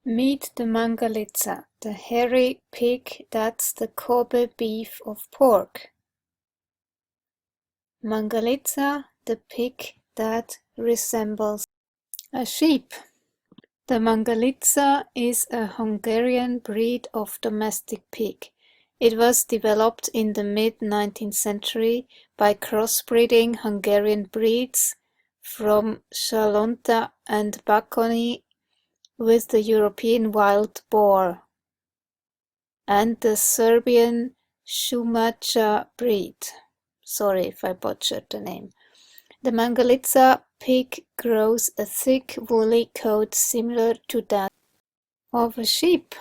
Meet the Mangalitsa, the hairy pig that's the Kobe beef of pork. Mangalitsa, the pig that resembles a sheep. The Mangalitsa is a Hungarian breed of domestic pig. It was developed in the mid-19th century by crossbreeding Hungarian breeds from Salonta and Bakony with the European wild boar and the Serbian Shumacha breed. Sorry if I butchered the name. The Mangalitsa pig grows a thick woolly coat similar to that of a sheep.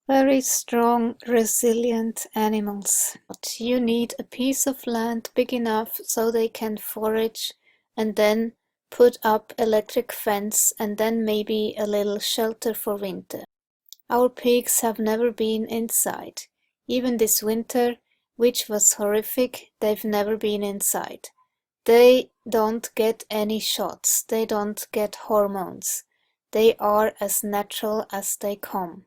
Very strong, resilient animals. But you need a piece of land big enough so they can forage and then put up electric fence and then maybe a little shelter for winter. Our pigs have never been inside. Even this winter, which was horrific, they've never been inside. They don't get any shots. They don't get hormones. They are as natural as they come.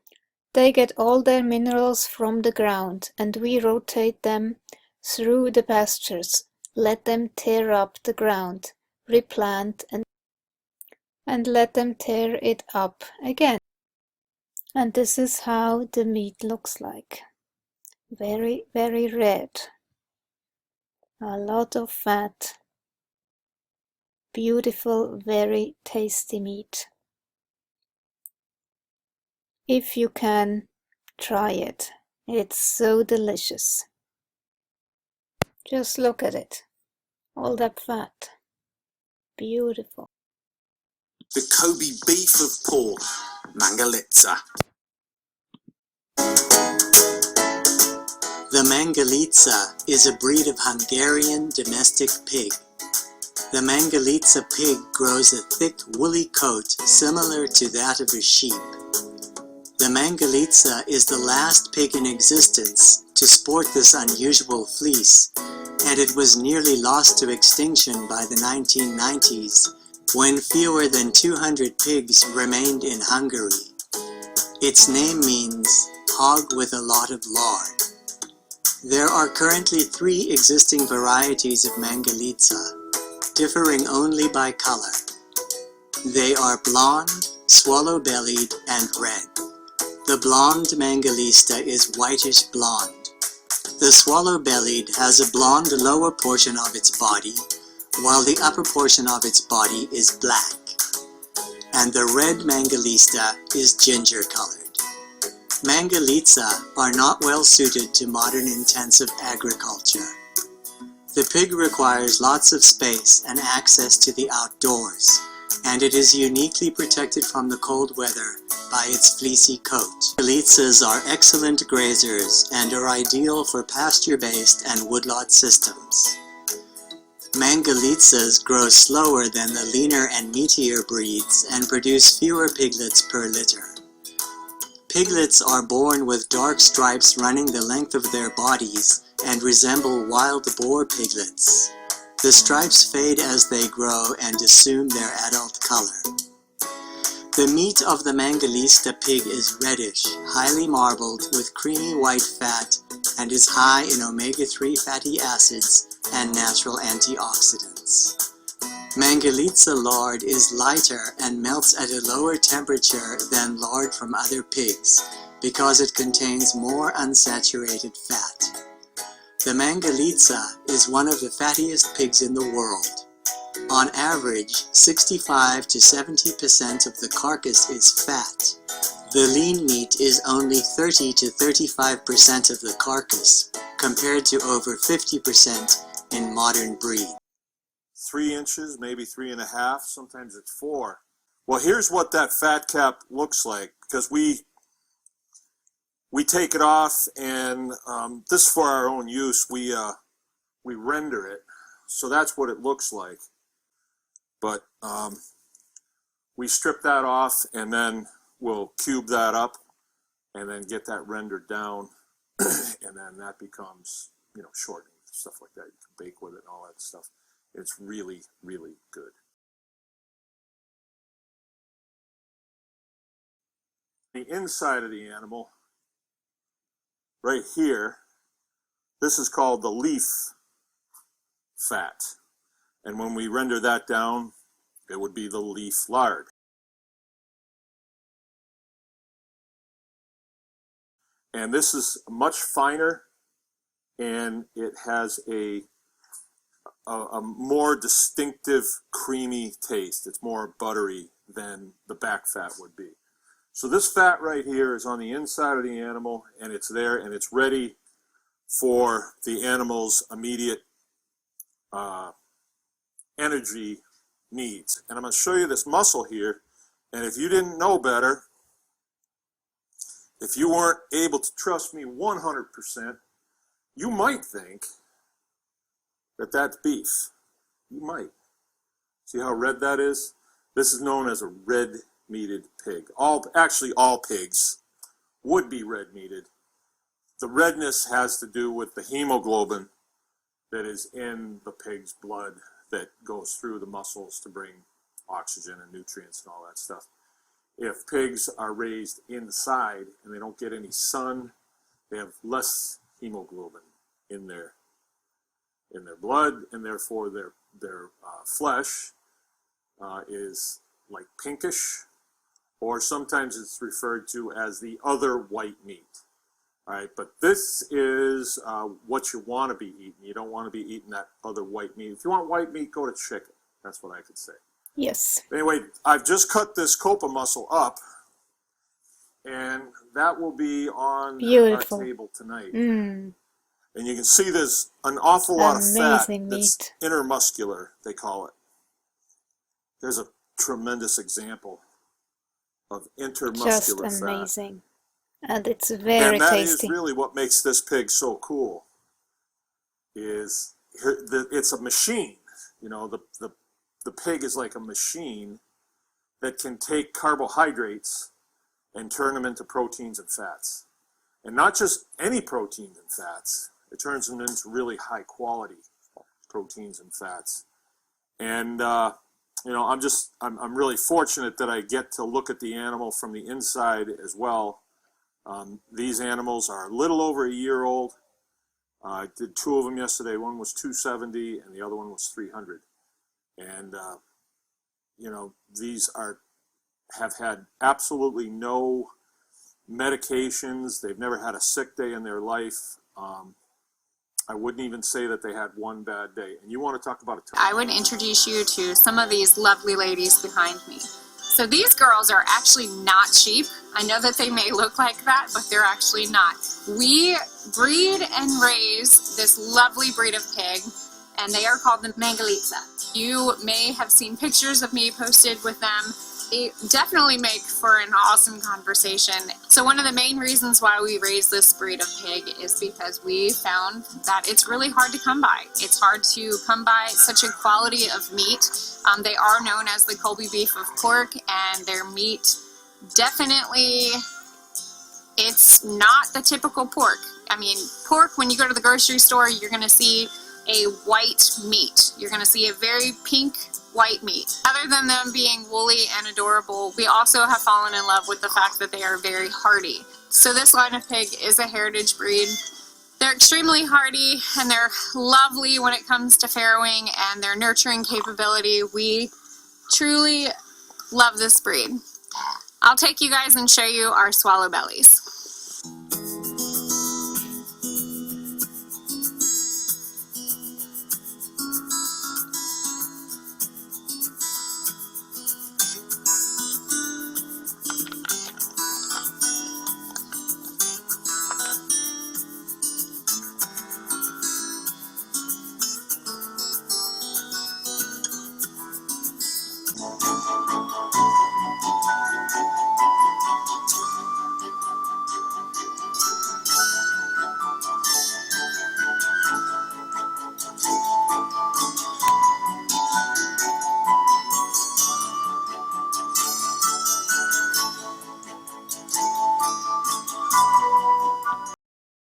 They get all their minerals from the ground, and we rotate them through the pastures, let them tear up the ground, replant, and let them tear it up again. And this is how the meat looks like. Very, very red. A lot of fat. Beautiful, very tasty meat. If you can, try it. It's so delicious. Just look at it. All that fat. Beautiful. The Kobe beef of pork, Mangalitsa. The Mangalitsa is a breed of Hungarian domestic pig. The Mangalitsa pig grows a thick woolly coat similar to that of a sheep. The Mangalitsa is the last pig in existence to sport this unusual fleece, and it was nearly lost to extinction by the 1990s, when fewer than 200 pigs remained in Hungary. Its name means hog with a lot of lard. There are currently 3 existing varieties of Mangalitsa, differing only by color. They are blonde, swallow-bellied, and red. The blonde Mangalitsa is whitish blonde. The swallow-bellied has a blonde lower portion of its body, while the upper portion of its body is black. And the red Mangalitsa is ginger-colored. Mangalitsa are not well suited to modern intensive agriculture. The pig requires lots of space and access to the outdoors, and it is uniquely protected from the cold weather by its fleecy coat. Mangalitsas are excellent grazers and are ideal for pasture-based and woodlot systems. Mangalitsa's grow slower than the leaner and meatier breeds and produce fewer piglets per litter. Piglets are born with dark stripes running the length of their bodies and resemble wild boar piglets. The stripes fade as they grow and assume their adult color. The meat of the Mangalitsa pig is reddish, highly marbled with creamy white fat, and is high in omega-3 fatty acids and natural antioxidants. Mangalitsa lard is lighter and melts at a lower temperature than lard from other pigs because it contains more unsaturated fat. The Mangalitsa is one of the fattiest pigs in the world. On average, 65 to 70% of the carcass is fat. The lean meat is only 30 to 35% of the carcass, compared to over 50% in modern breeds. 3 inches, maybe 3.5, sometimes it's 4. Well, here's what that fat cap looks like, because we take it off, and this is for our own use. We render it, so that's what it looks like. But we strip that off, and then we'll cube that up, and then get that rendered down, and then that becomes, shortening, stuff like that. You can bake with it and all that stuff. It's really, really good. The inside of the animal, right here, this is called the leaf fat. And when we render that down, it would be the leaf lard. And this is much finer, and it has a more distinctive creamy taste. It's more buttery than the back fat would be. So this fat right here is on the inside of the animal, and it's there, and it's ready for the animal's immediate energy needs. And I'm going to show you this muscle here, and if you didn't know better, if you weren't able to trust me 100%, you might think that that's beef. You might. See how red that is? This is known as a red-meated pig. Actually, all pigs would be red-meated. The redness has to do with the hemoglobin that is in the pig's blood that goes through the muscles to bring oxygen and nutrients and all that stuff. If pigs are raised inside and they don't get any sun, they have less hemoglobin in their blood, and therefore their flesh is like pinkish, or sometimes it's referred to as the other white meat. All right, but this is what you want to be eating. You don't want to be eating that other white meat. If you want white meat, go to chicken. That's what I could say. Yes. Anyway, I've just cut this copa muscle up, and that will be on Beautiful. our table tonight. Mm. And you can see there's an awful lot of fat Amazing that's meat. intermuscular, they call it. There's a tremendous example of intermuscular Just fat. amazing. And it's very And that tasty. is really what makes this pig so cool, is it's a machine. You know, the pig is like a machine that can take carbohydrates and turn them into proteins and fats. And not just any proteins and fats, it turns them into really high quality proteins and fats. And you know, I'm really fortunate that I get to look at the animal from the inside as well. These animals are a little over a year old. I did 2 of them yesterday. One was 270 and the other one was 300. And you know, these have had absolutely no medications. They've never had a sick day in their life. I wouldn't even say that they had one bad day. And you want to talk about a I would introduce you to some of these lovely ladies behind me. So these girls are actually not sheep. I know that they may look like that, but they're actually not. We breed and raise this lovely breed of pig, and they are called the Mangalitsa. You may have seen pictures of me posted with them. They definitely make for an awesome conversation. So one of the main reasons why we raise this breed of pig is because we found that it's really hard to come by. It's hard to come by such a quality of meat. They are known as the Colby beef of pork, and their meat definitely, it's not the typical pork. I mean, pork, when you go to the grocery store, you're going to see a white meat. You're going to see a very pink white meat. Other than them being woolly and adorable, we also have fallen in love with the fact that they are very hardy. So this line of pig is a heritage breed. They're extremely hardy, and they're lovely when it comes to farrowing and their nurturing capability. We truly love this breed. I'll take you guys and show you our swallow bellies.